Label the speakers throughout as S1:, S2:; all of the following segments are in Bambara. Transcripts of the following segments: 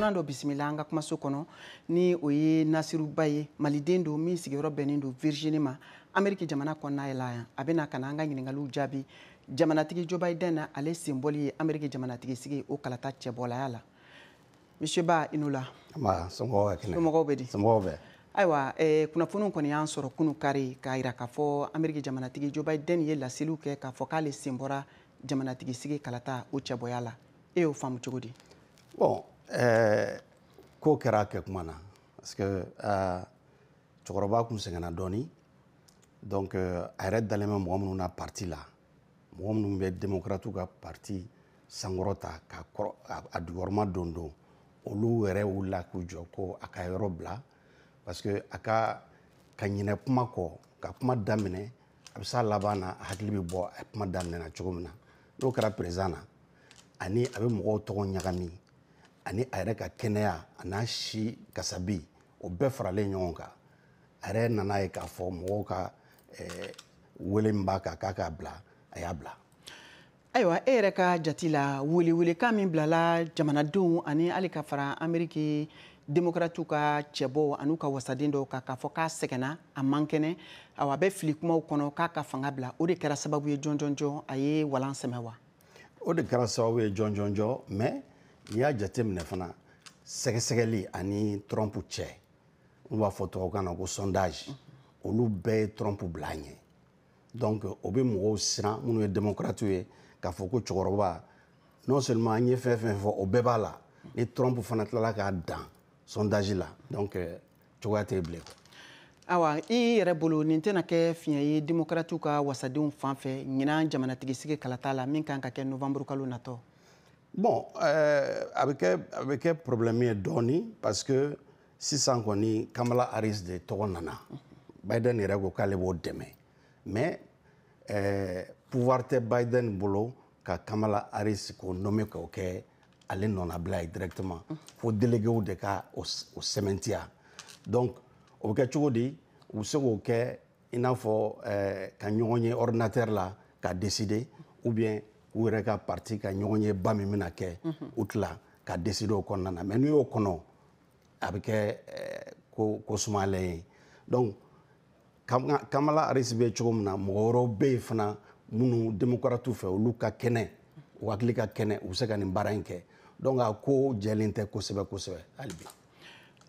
S1: dunan dɔ bisimila an ka kumaso kɔnɔ ni o ye Nasiru Ba ye maliden don min sigiyɔrɔ bɛnnen don Virginie ma Amérique jamana kɔnɔna ye la yan a bɛna ka na an ka ɲininkaliw jaabi jamanatigi Joe Biden na ale senbɔli ye Amérique jamanatigi sigi o kalata cɛbɔlaya la Monsieur Ba i n'o la somɔgɔw bɛ di ayiwa kunnafoniw kɔni y'an sɔrɔ kunu kari k'a jira k'a fɔ Amérique jamanatigi Joe Biden ye laseliw kɛ k'a fɔ k'ale sen bɔra jamanatigi sigi kalata o cɛbɔya la e y'o faamu cogo di
S2: bon ko kɛra kɛ kuma na parce que cɛkɔrɔba kun sɛgɛnna dɔɔni donc a yɛrɛ dalen bɛ mɔgɔ minnu na parti la mɔgɔ minnu bɛ démocrate ka parti sankɔrɔta a dugɔrɔma don olu yɛrɛ wulila k'u jɔ ko a ka yɔrɔ bila parce que a ka ɲinɛ kuma kɔ ka kuma daminɛ a bɛ s'a laban na a hakili bɛ bɔ a kuma daminɛ na cogo min na n'o kɛra président na ani a bɛ mɔgɔw tɔgɔ ɲagami ani a yɛrɛ ka kɛnɛya a n'a si kasabi o bɛɛ faralen ɲɔgɔn kan a yɛrɛ nana ye k'a fɔ mɔgɔw ka wele min b'a kan k'a k'a bila a y'a bila
S1: ayiwa e yɛrɛ ka jati la welekan min bilala jamanadenw ani hali ka fara Amérique démocratiw ka cɛbɔ an'u ka wasaden dɔw kan k'a fɔ k'a sɛgɛnna a man kɛnɛ a bɛ fili kumaw kɔnɔ k'a ka fanga bila o de kɛra sababu ye jɔnjɔnjɔ a ye walan sɛmɛ wa
S2: o de kɛra sababu ye jɔnjɔnjɔ mais n'i y'a jate minɛ fana sɛgɛsɛgɛli ani Trump cɛ n'u b'a fɔ tubabukan na ko sondage olu bɛɛ ye Trump bila a ɲɛ donc o bɛ mɔgɔw siran minnu ye démocratiw ye k'a fɔ ko cɛkɔrɔba non seulement an ye fɛn fɛn fɔ o bɛɛ b'a la ni Trump fana tilala k'a dan sondage la donc cogoya tɛ bilen
S1: awa i yɛrɛ bolo nin tɛna kɛ fiɲɛ ye démocratiw ka wasadenw fan fɛ ɲinan jamanatigi sigi kalata la min kan ka kɛ novembre kalo natɔ
S2: bon a bɛ kɛ problème ye dɔɔni parce que sisan kɔni Kamala Harris de tɔgɔ nana Biden yɛrɛ ko k'ale b'o dɛmɛ mais pouvoir tɛ Biden bolo ka Kamala Harris k'o nommer k'o kɛ ale nɔnabila ye directement fo déléguéw de ka o sɛmɛntiya donc o bɛ kɛ cogo di u bɛ se k'o kɛ i n'a fɔ ka ɲɔgɔn ye ordinateur la ka décider ou bien u yɛrɛ ka parti ka ɲɔgɔn ye ba min bɛna kɛ u tila ka décider o kɔnɔna na mais n'u y'o kɔnɔ a bɛ kɛ ko sumayalen ye donc Kamala Harris bɛ cogo min na mɔgɔ wɛrɛw bɛ yen fana minnu démocratiw fɛ olu ka kɛnɛ u hakili ka kɛnɛ u bɛ se ka nin baara in kɛ donc a ko jɛlen tɛ kosɛbɛ kosɛbɛ hali bi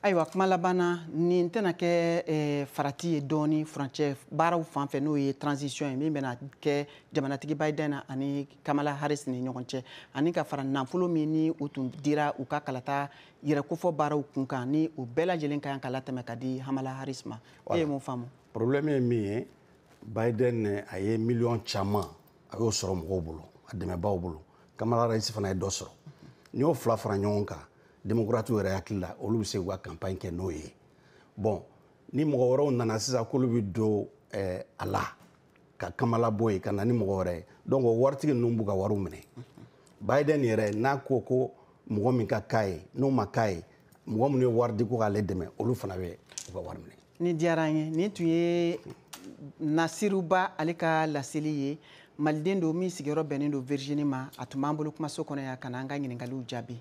S1: ayiwa kuma laban na nin tɛna kɛ farati ye dɔɔni furancɛ baaraw fan fɛ n'o ye transition ye min bɛna kɛ jamanatigi Biden na ani Kamala Harris ni ɲɔgɔn cɛ ani ka fara nafolo min ni o tun dira u ka kalata yɛrɛkofɔ baaraw kun kan ni o bɛɛ lajɛlen ka kan ka latɛmɛ ka di Kamala Harris ma e ye mun faamu
S2: problème ye min ye Biden a ye miliyɔn caman a y'o sɔrɔ mɔgɔw bolo a dɛmɛbaaw bolo Kamala Harris fana ye dɔ sɔrɔ n'i y'o fila fara ɲɔgɔn kan démocratiw yɛrɛ hakili la olu bɛ se k'u ka campagne kɛ n'o ye bon ni mɔgɔ wɛrɛw nana sisan k'olu bɛ don a la ka Kamala bɔ yen ka na ni mɔgɔ wɛrɛ ye donc o waritigi ninnu b'u ka wariw minɛ Biden yɛrɛ n'a ko mɔgɔ min ka k'a ye n'o ma k'a ye mɔgɔ minnu ye wari di ko k'ale dɛmɛ olu fana bɛ u ka wari minɛ
S1: ni diyara an ye nin tun ye Nasiru Ba ale ka laseli ye maliden don min sigiyɔrɔ bɛnnen don Virginie ma a tun b'an bolo kumaso kɔnɔ yan ka na an ka ɲininkaliw jaabi